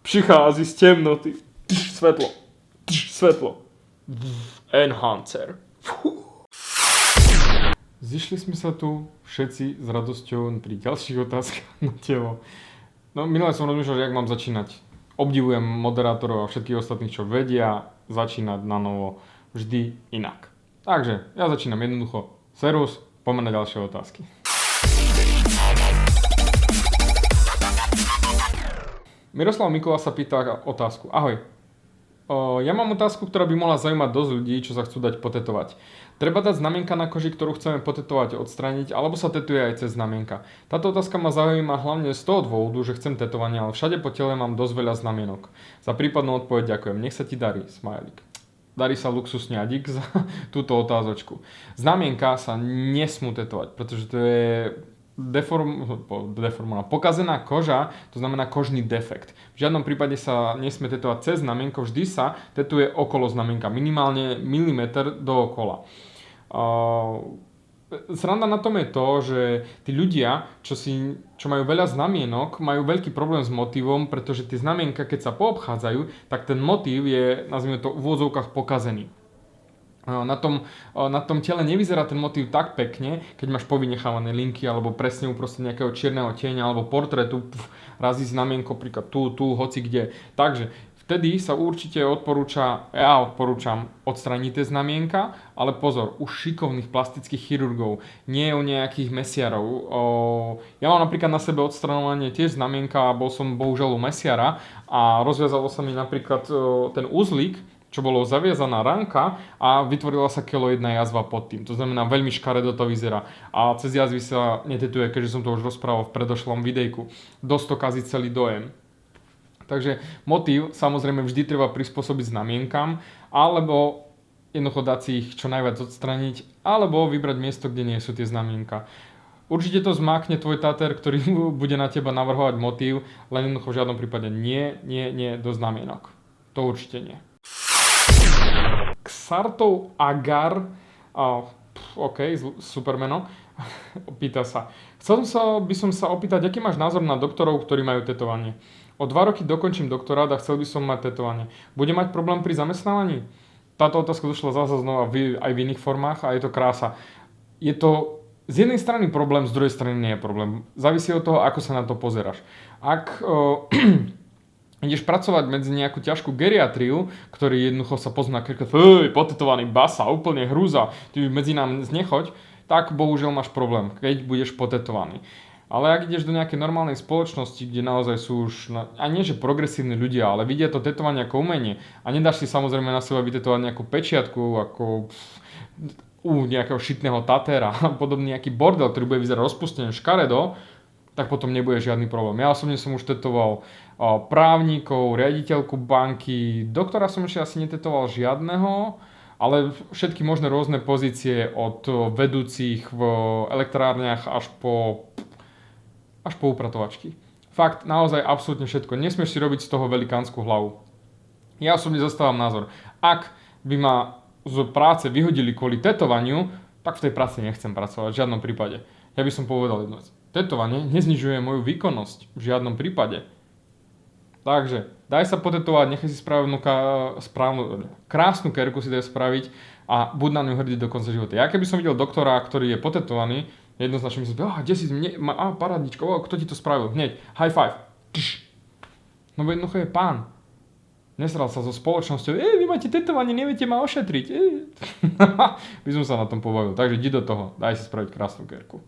Přichází z temnoty. Svetlo. Svetlo. Enhancer. Zišli sme sa tu všetci s radosťou pri ďalších otázkach na telo. No minule som rozmýšľal, že jak mám začínať. Obdivujem moderátorov a všetkých ostatných, čo vedia začínať na novo vždy inak. Takže ja začínam jednoducho. Servus, poďme na ďalšie otázky. Miroslav Mikula sa pýta otázku. Ahoj. Ja mám otázku, ktorá by mohla zaujímať dosť ľudí, čo sa chcú dať potetovať. Treba dať znamienka na koži, ktorú chceme potetovať, odstrániť, alebo sa tetuje aj cez znamienka. Táto otázka ma zaujíma hlavne z toho dôvodu, že chcem tetovanie, ale všade po tele mám dosť veľa znamienok. Za prípadnú odpoveď ďakujem. Nech sa ti darí, smajlik. Darí sa luxusne a dík za túto otázočku. Znamienka sa nesmú tetovať, pretože to je deformovaná, pokazená koža, to znamená kožný defekt. V žiadnom prípade sa nesmie tetovať cez znamienko, vždy sa tetuje okolo znamienka, minimálne milimeter dookola. Sranda na tom je to, že tí ľudia, čo majú veľa znamienok, majú veľký problém s motívom, pretože tie znamienka, keď sa poobchádzajú, tak ten motív je, nazvime to, v úvodzovkách pokazený. Na tom tele nevyzerá ten motív tak pekne, keď máš povynechávané linky alebo presne uprostred nejakého čierneho tieňa alebo portrétu, razí znamienko príklad tu, hoci kde. Takže vtedy sa určite ja odporúčam odstrániť tie znamienka, ale pozor, u šikovných plastických chirurgov, nie u nejakých mesiarov. Ja mám napríklad na sebe odstraňovanie tiež znamienka a bol som bohužiaľ u mesiara a rozviazalo sa mi napríklad ten uzlík, čo bolo zaviazaná ranka a vytvorila sa keloidná jazva pod tým. To znamená, veľmi škaredo to vyzerá. A cez jazvy sa netetuje, keďže som to už rozprával v predošlom videjku. Dosť to kazí celý dojem. Takže motív samozrejme vždy treba prispôsobiť znamienkam, alebo jednoducho dať si ich čo najviac odstraniť, alebo vybrať miesto, kde nie sú tie znamienka. Určite to zmákne tvoj tater, ktorý bude na teba navrhovať motív, len jednoducho v žiadnom prípade nie do znamienok. To určite nie. Xartov Agar, super meno, pýta sa. By som sa opýtať, aký máš názor na doktorov, ktorí majú tetovanie. O 2 roky dokončím doktorát a chcel by som mať tetovanie. Bude mať problém pri zamestnávaní? Táto otázka došla zase znova aj v iných formách a je to krása. Je to z jednej strany problém, z druhej strany nie je problém. Závisí od toho, ako sa na to pozeráš. Ak ideš pracovať medzi nejakú ťažkú geriatriu, ktorý jednoducho sa pozná, potetovaný basa, úplne hrúza, ty medzi nám znechoď, tak bohužiaľ máš problém, keď budeš potetovaný. Ale ak ideš do nejakej normálnej spoločnosti, kde naozaj sú už, a nie že progresívni ľudia, ale vidia to tetovanie ako umenie a nedáš si samozrejme na seba vytetovať nejakú pečiatku, ako u nejakého šitného tatéra, podobný nejaký bordel, ktorý bude vyzerať rozpustený škaredo, tak potom nebude žiadny problém. Ja osobne som už tetoval právnikov, riaditeľku banky, doktora som ešte asi netetoval žiadneho, ale všetky možné rôzne pozície od vedúcich v elektrárniach až po upratovačky. Fakt, naozaj absolútne všetko. Nesmieš si robiť z toho velikánsku hlavu. Ja osobne zastávam názor. Ak by ma z práce vyhodili kvôli tetovaniu, tak v tej práci nechcem pracovať v žiadnom prípade. Ja by som povedal jednu vec. Tetovanie neznižuje moju výkonnosť v žiadnom prípade. Takže, daj sa potetovať, nechaj si správnu krásnu kerku si daj spraviť a buď na ňu hrdý do konca života. Ja keby som videl doktora, ktorý je potetovaný, jednoznačne myslím, kde si parádničko, kto ti to spravil? Hneď, high five. No jednoducho je pán. Nesral sa so spoločnosťou, vy máte tetovanie, neviete ma ošetriť. By som sa na tom pobavil, takže idi do toho, daj si spraviť krásnu kerku.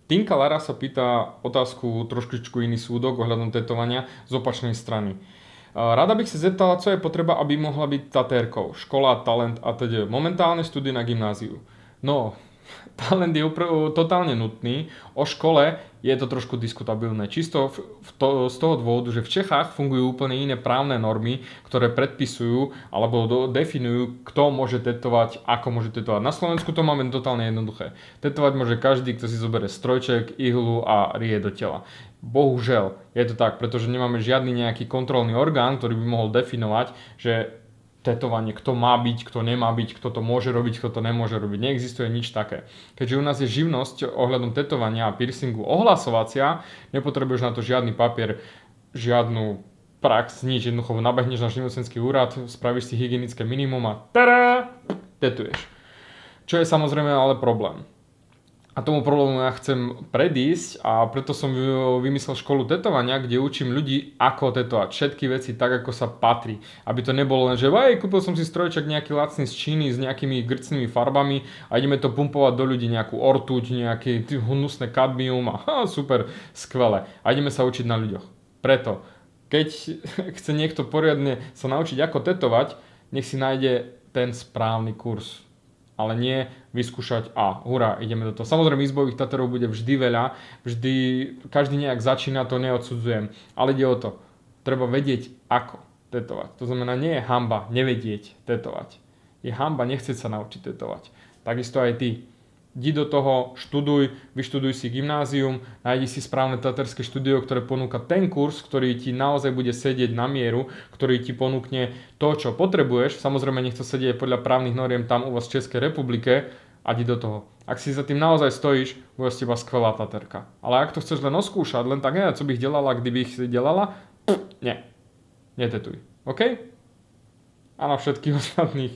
Tinka Lara sa pýta otázku, trošičku iný súdok ohľadom tetovania z opačnej strany. Rada bych sa zeptala, co je potreba, aby mohla byť tatérkou. Škola, talent a teda. Momentálne študuje na gymnáziu. No, talent je totálne nutný. O škole je to trošku diskutabilné. Čisto z toho dôvodu, že v Čechách fungujú úplne iné právne normy, ktoré predpisujú alebo definujú, kto môže tetovať, ako môže tetovať. Na Slovensku to máme totálne jednoduché. Tetovať môže každý, kto si zoberie strojček, ihlu a rije do tela. Bohužiaľ je to tak, pretože nemáme žiadny nejaký kontrolný orgán, ktorý by mohol definovať, že tetovanie, kto má byť, kto nemá byť, kto to môže robiť, kto to nemôže robiť. Neexistuje nič také. Keďže u nás je živnosť ohľadom tetovania a piercingu ohlasovacia, nepotrebuješ na to žiadny papier. žiadnu prax, nič, jednoducho nabehneš na živnostenský úrad, spravíš si hygienické minimum a tada, tetuješ. Čo je samozrejme ale problém. A tomu problému ja chcem predísť a preto som vymyslel školu tetovania, kde učím ľudí, ako tetovať všetky veci tak, ako sa patrí. Aby to nebolo len, že kúpil som si strojček nejaký lacný z Číny s nejakými grcnými farbami a ideme to pumpovať do ľudí, nejakú ortuť, nejaké hnusné kadmium a super, skvelé. A ideme sa učiť na ľuďoch. Preto, keď chce niekto poriadne sa naučiť, ako tetovať, nech si nájde ten správny kurz. Ale nie vyskúšať a hurá, ideme do toho. Samozrejme, izbových taterov bude vždy veľa, vždy, každý nejak začína, to neodsudzujem. Ale ide o to, treba vedieť, ako tetovať. To znamená, nie je hanba nevedieť tetovať. Je hanba nechcieť sa naučiť tetovať. Takisto aj ty. Idi do toho, študuj, vyštuduj si gymnázium, nájdi si správne taterské štúdio, ktoré ponúka ten kurz, ktorý ti naozaj bude sedieť na mieru, ktorý ti ponúkne to, čo potrebuješ. Samozrejme, nech to sedie podľa právnych noriem tam u vás v Českej republike a idi do toho. Ak si za tým naozaj stojíš, bude z teba skvelá taterka. Ale ak to chceš len oskúšať, len tak, co bych delala, kdybych si delala, nie. Netetuj. OK? A na všetkých ostatných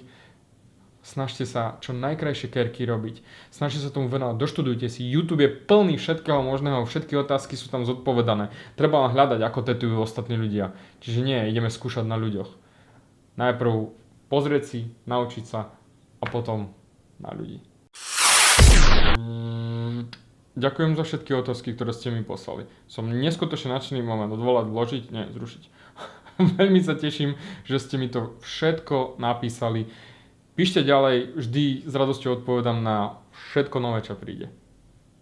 snažte sa čo najkrajšie kerky robiť. Snažte sa tomu venovať, doštudujte si. YouTube je plný všetkého možného, všetky otázky sú tam zodpovedané. Treba len hľadať, ako tetujú ostatní ľudia. Čiže nie, ideme skúšať na ľuďoch. Najprv pozrieť si, naučiť sa a potom na ľudí. Ďakujem za všetky otázky, ktoré ste mi poslali. Som neskutočne nadšený moment odvolať, vložiť, nie, zrušiť. Veľmi sa teším, že ste mi to všetko napísali. Píšte ďalej, vždy s radosťou odpovedám na všetko nové, čo príde.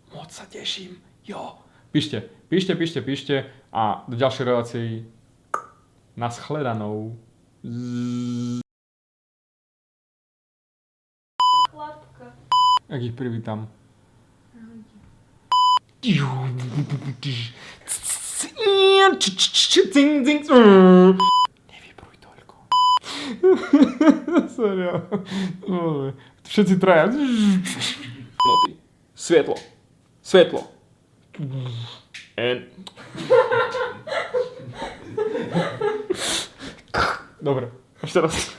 Moc sa teším, jo. Píšte a do ďalšej relácii naschledanou. Chlapka. Jak ich privítam? Nevybruj toľko. Sorry. Všetci traja. Noty. Svetlo. Dobre, ešte raz.